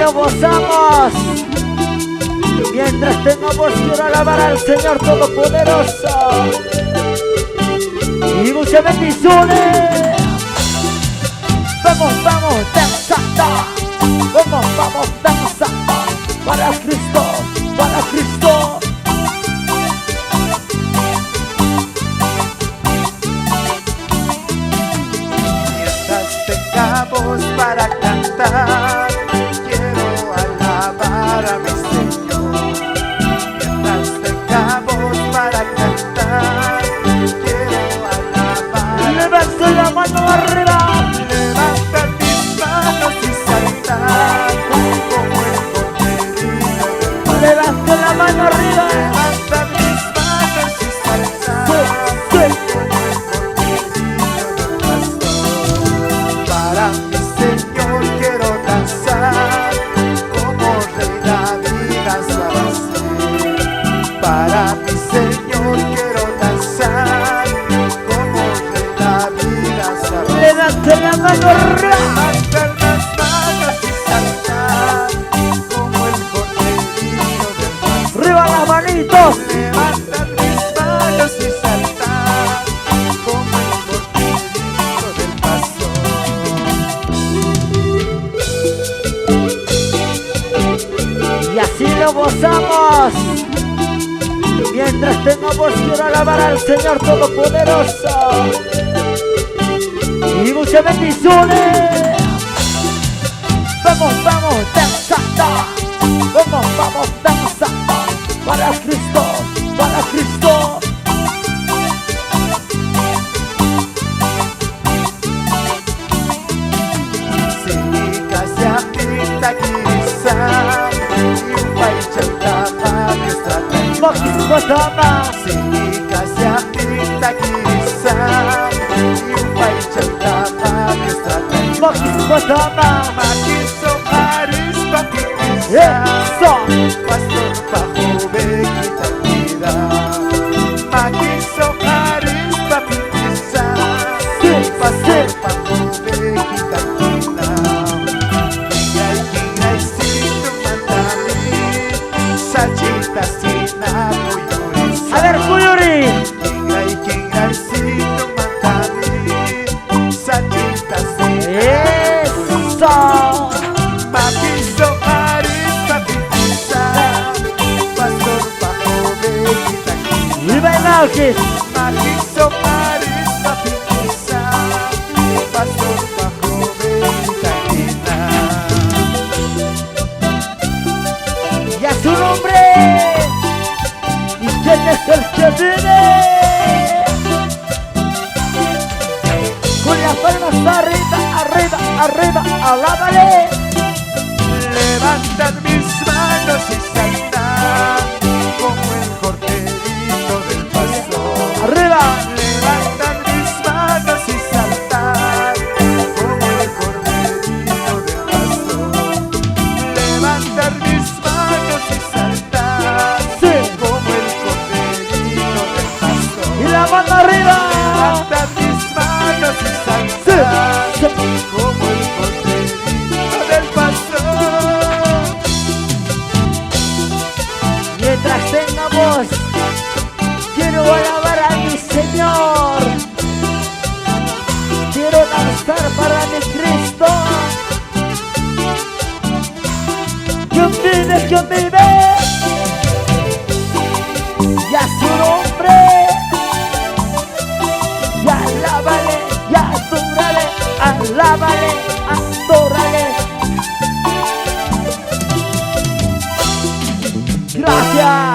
lo gozamos. Mientras tengamos que alabar al Señor Todopoderoso. Y muchas bendiciones. Vamos, vamos, danza. Vamos, danza. Para Cristo, para Cristo. Mientras tengamos para cantar, quiero alabar a mi Señor. Mientras tengamos para cantar, quiero alabar. Levanta la mano arriba. Levanta mis manos y saltar como el corderito. Levanta la mano arriba. Levanta mis manos y saltar como el corderito del pastor. Para mi Señor quiero danzar como rey David hasta la sed. Para mi Señor quiero danzar como rey David hasta la sed. Levanta la mano arriba. Levantar las manos y saltar como el corderito del pastor. Arriba las manitos. Levantar mis manos y saltar como el corderito del pastor. Y así lo gozamos. Mientras tengamos que alabar al Señor Todopoderoso. Y muchas bendiciones. Vamos, danza. Vamos, danza. Para Cristo, para Cristo. Sinikasya pinta kirisam Yupay chantapa Diestratay Makismatama. Sinikasya pinta kirisam Yupay chantapa Diestratay Makismatama. Makiso haris pakitisam Eso. Pastor pahube kita tira Makiso haris pakitisam Sí, Pastor sí. pahube kita tira Ingay situ mandali Sajita sinapu yurisa A ver, Kuyuri. Ingay situ mandali Sajita sinapu Eso. Makiso haris papitisa Pastor pahove kita tira Viva el Alquis. Makiso haris papitisa Pastor pahove kita tira Y a su nombre. ¿Y quién es el que vive? Con las palmas arriba, alábale. Levantar mis manos y saltar como el corderito del pastor. Arriba. Levantar mis manos y saltar como el corderito del pastor. Levantar mis manos y saltar Sí. como el corderito del pastor. Y la mano arriba. Levantar mis manos y saltar Sí. como el corderito del pastor. Mientras tengamos, quiero alabar a mi Señor. Quiero danzar para mi Cristo. ¿Quién vive? ¿Quién vive? Y a su nombre. Y alábale, y adórale, alábale, adórale. Gracias.